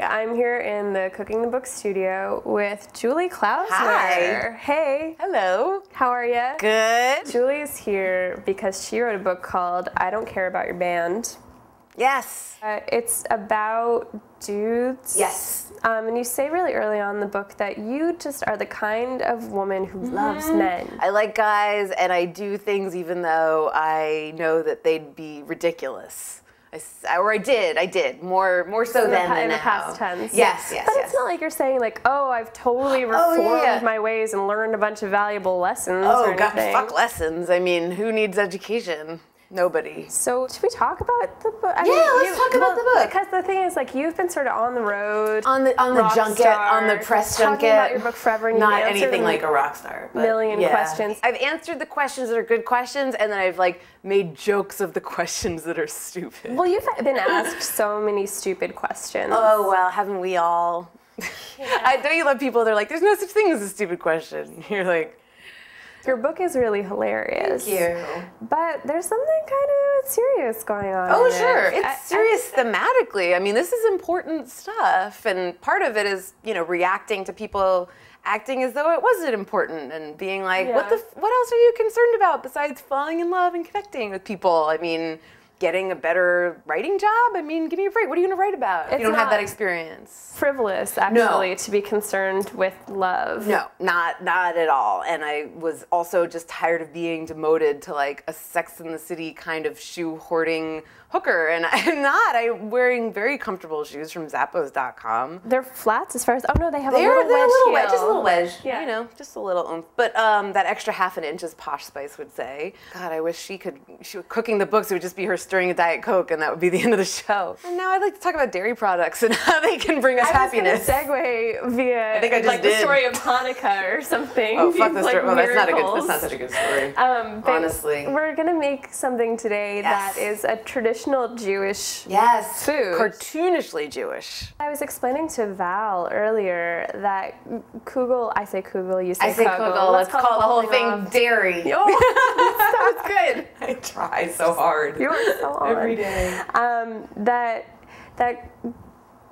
I'm here in the Cooking the Book studio with Julie Klausner. Hi. Hey. Hello. How are you? Good. Julie's here because she wrote a book called I Don't Care About Your Band. Yes. It's about dudes. Yes. And you say really early on in the book that you just are the kind of woman who loves men. I like guys, and I do things even though I know that they'd be ridiculous. I did more so than now. In the past tense. Yes. But it's not like you're saying like, oh, I've totally reformed my ways and learned a bunch of valuable lessons. Oh, God, fuck lessons. I mean, who needs education? Nobody. So should we talk about the book? Let's talk about the book. Because the thing is, like, you've been sort of on the road, on the junket, on the press junket. Talking about your book forever. And not anything like a rock star. But million questions. I've answered the questions that are good questions, and then I've like made jokes of the questions that are stupid. Well, you've been asked so many stupid questions. Oh well, haven't we all? Yeah. Don't you love people? They're like, "There's no such thing as a stupid question." You're like. Your book is really hilarious. Thank you. But there's something kind of serious going on. Oh, sure. It's serious thematically. I mean, this is important stuff. And part of it is, reacting to people acting as though it wasn't important and being like, what else are you concerned about besides falling in love and connecting with people? I mean, getting a better writing job? I mean, give me a break. What are you going to write about if you don't have that experience? Frivolous, actually, to be concerned with love. No, not at all. And I was also just tired of being demoted to like a Sex and the City kind of shoe hoarding hooker, and I'm not. I'm wearing very comfortable shoes from Zappos.com. They're flats as far as, oh no, they have a little wedge. Just a little wedge, yeah. Just a little oomph. But that extra half an inch, as Posh Spice would say. God, I wish she was cooking the books, it would just be her stirring a Diet Coke, and that would be the end of the show. And now I'd like to talk about dairy products and how they can bring us happiness. I was going to segue via I think I just the story of Hanukkah or something. Oh, fuck the story. Well, that's miracles. not such a good story, honestly. We're going to make something today that is a traditional Jewish food. Cartoonishly Jewish. I was explaining to Val earlier that kugel, I say kugel, you say I say kugel. Let's call the whole thing dairy. Oh, sounds good. I try so hard. You are so on. Every day. That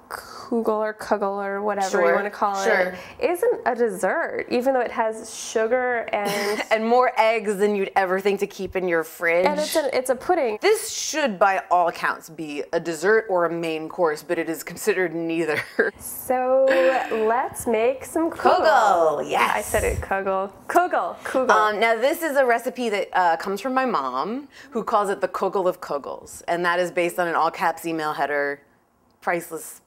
kugel or whatever you want to call it isn't a dessert, even though it has sugar and and more eggs than you'd ever think to keep in your fridge. And it's a pudding. This should, by all accounts, be a dessert or a main course, but it is considered neither. So let's make some kugel. Yes, I said it. Kugel. Now this is a recipe that comes from my mom, who calls it the kugel of kugels, and that is based on an all-caps email header. Priceless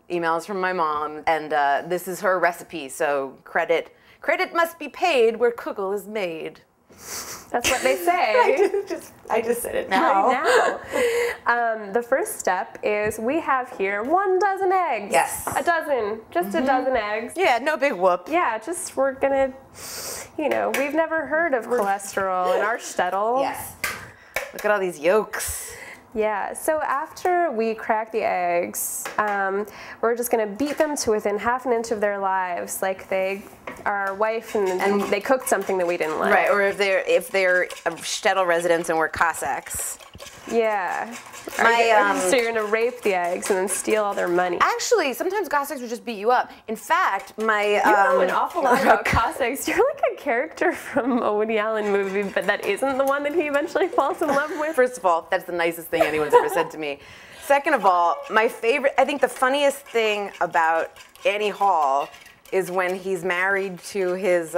emails from my mom, and this is her recipe, so credit must be paid where kugel is made. That's what they say. I just said it now. Right now. The first step is we have here 1 dozen eggs. Yes. A dozen. Just a dozen eggs. Yeah, no big whoop. Yeah, we're gonna, we've never heard of cholesterol in our shtetl. Yes. Look at all these yolks. Yeah, so after we crack the eggs, we're just gonna beat them to within half an inch of their lives, like they are our wife and they cooked something that we didn't like. Right, or if they're shtetl residents and we're Cossacks. Yeah. So you're gonna rape the eggs and then steal all their money. Actually, sometimes Cossacks would just beat you up. In fact, you know an awful lot about Cossacks. You're like a character from a Woody Allen movie, but that isn't the one that he eventually falls in love with. First of all, that's the nicest thing anyone's ever said to me. Second of all, I think the funniest thing about Annie Hall is when he's married to his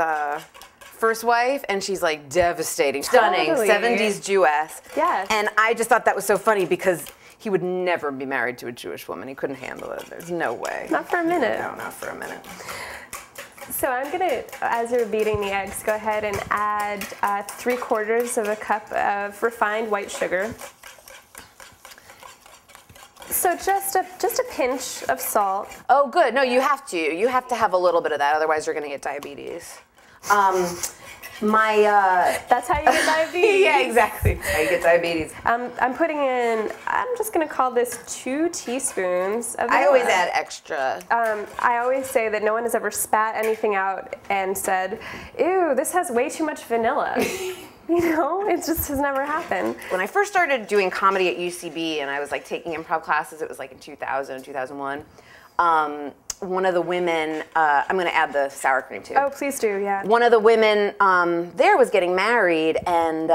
first wife, and she's like devastating, stunning, 70s Jewess. Yes. And I just thought that was so funny because he would never be married to a Jewish woman. He couldn't handle it. There's no way. Not for a minute. No, not for a minute. So I'm gonna, as you're beating the eggs, go ahead and add 3/4 of a cup of refined white sugar. So just a pinch of salt. Oh, good. No, you have to. You have to have a little bit of that, otherwise you're gonna get diabetes. That's how you get diabetes. Yeah, exactly. That's how you get diabetes. I'm putting in, I'm just going to call this 2 teaspoons of vanilla. I always add extra. I always say that no one has ever spat anything out and said, ew, this has way too much vanilla. You know, it just has never happened. When I first started doing comedy at UCB and I was like taking improv classes, it was like in 2000, 2001. One of the women, I'm going to add the sour cream too. Oh, please do, yeah. One of the women there was getting married, and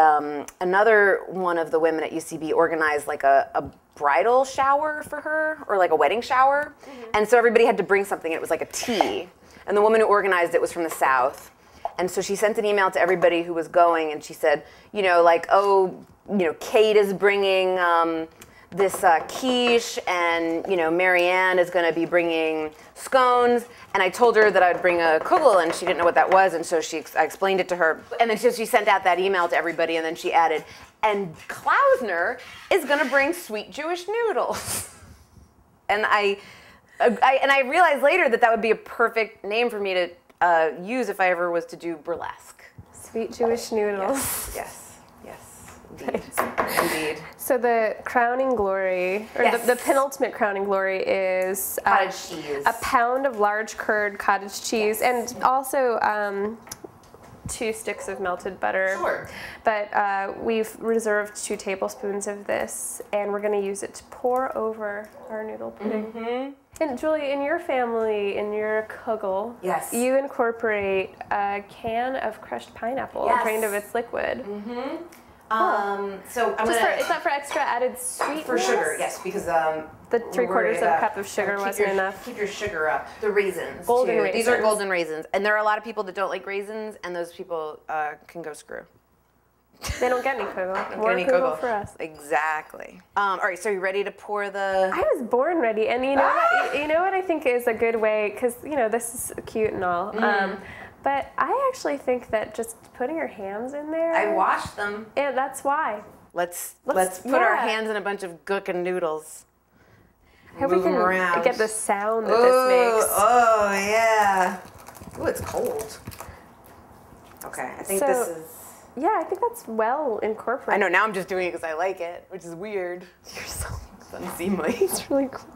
another one of the women at UCB organized like a bridal shower for her, or like a wedding shower. Mm-hmm. And so everybody had to bring something, and it was like a tea. And the woman who organized it was from the South. And so she sent an email to everybody who was going, and she said, you know, like, oh, you know, Kate is bringing this quiche, and, you know, Marianne is going to be bringing scones. And I told her that I would bring a kugel, and she didn't know what that was, and so I explained it to her. And then she sent out that email to everybody, and then she added, and Klausner is going to bring sweet Jewish noodles. And I realized later that would be a perfect name for me to use if I ever was to do burlesque. Sweet Jewish noodles. Yes. Indeed. Indeed. So the crowning glory, or the penultimate crowning glory, is cottage cheese. A pound of large curd cottage cheese, and also 2 sticks of melted butter. Sure. But we've reserved 2 tablespoons of this, and we're going to use it to pour over our noodle pudding. Mm-hmm. And Julie, in your family, in your kugel, yes, you incorporate a can of crushed pineapple drained of its liquid. Mm-hmm. So I'm is that for extra added sweetness? For sugar, yes, because the 3/4 of a cup of sugar wasn't enough. Keep your sugar up. The raisins. Golden raisins. These are golden raisins, and there are a lot of people that don't like raisins, and those people can go screw. They don't get any kugel. More kugel for us. Exactly. All right, so you ready to pour the? I was born ready, and you know what I think is a good way, because you know this is cute and all. But I actually think that just putting your hands in there. I washed them. Yeah, that's why. Let's put our hands in a bunch of gherkin noodles. I hope we can get the sound that this makes. Oh yeah. Ooh, it's cold. Okay, I think this is. Yeah, I think that's well incorporated. I know, now I'm just doing it because I like it, which is weird. You're so unseemly. It's really cool.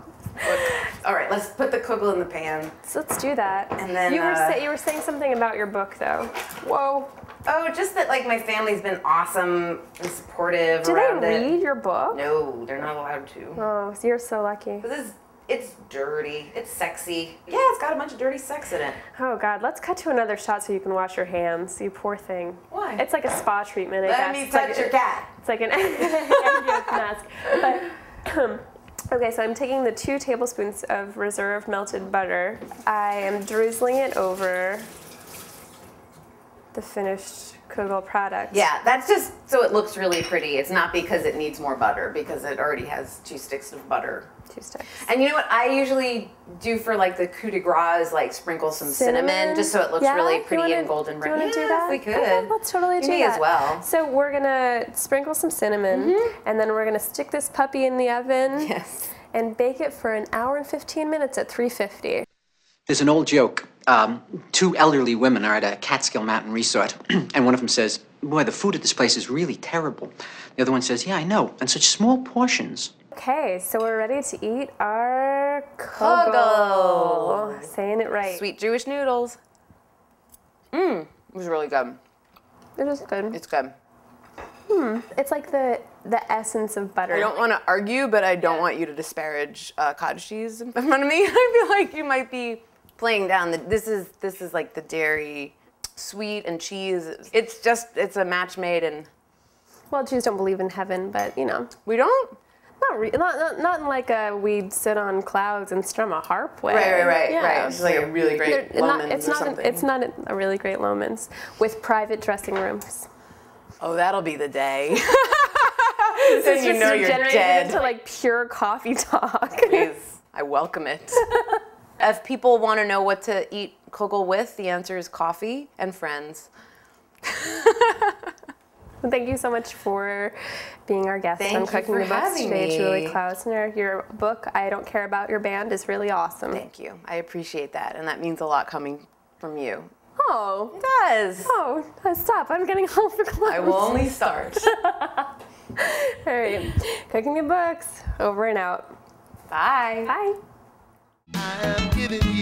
All right, let's put the kugel in the pan. So let's do that. And then you were saying something about your book, though. Whoa. Oh, just that like my family's been awesome and supportive around it. Do they read your book? No, they're not allowed to. Oh, so you're so lucky. It's dirty. It's sexy. Yeah, it's got a bunch of dirty sex in it. Oh God, let's cut to another shot so you can wash your hands. You poor thing. Why? It's like a spa treatment, I guess. Let me touch your cat. It's like an angioc mask. But okay, so I'm taking the 2 tablespoons of reserve melted butter. I am drizzling it over the finished kugel product. Yeah, that's just so it looks really pretty. It's not because it needs more butter, because it already has 2 sticks of butter. 2 sticks. And you know what I usually do for like the coup de grace is like sprinkle some cinnamon just so it looks really pretty and golden brown. Do you want to do that? We could. Okay, let's totally do that. Me as well. So we're gonna sprinkle some cinnamon, and then we're gonna stick this puppy in the oven. Yes. And bake it for 1 hour and 15 minutes at 350. There's an old joke. 2 elderly women are at a Catskill Mountain resort, and one of them says, "Boy, the food at this place is really terrible." The other one says, "Yeah, I know, and such small portions." Okay, so we're ready to eat our kugel. Saying it right. Sweet Jewish noodles. It was really good. It is good. It's good. It's like the essence of butter. I don't want to argue, but I don't want you to disparage cottage cheese in front of me. I feel like you might be playing down this is like the dairy, sweet and cheese. It's a match made in. Well, Jews don't believe in heaven, but you know. We don't? Not in like we'd sit on clouds and strum a harp way. Right. Yeah. It's like a really great Lomans or something. It's not a really great Lomans with private dressing rooms. Oh, that'll be the day. Then you know you're dead. Into like pure coffee talk. Please, I welcome it. If people want to know what to eat kugel with, the answer is coffee and friends. Thank you so much for being our guest on Cooking the Books today, Julie Klausner. Your book, I Don't Care About Your Band, is really awesome. Thank you. I appreciate that, and that means a lot coming from you. Oh. It does. Oh, stop. I'm getting all the clothes. I will only start. All right. Cooking the books. Over and out. Bye. Bye. I am giving you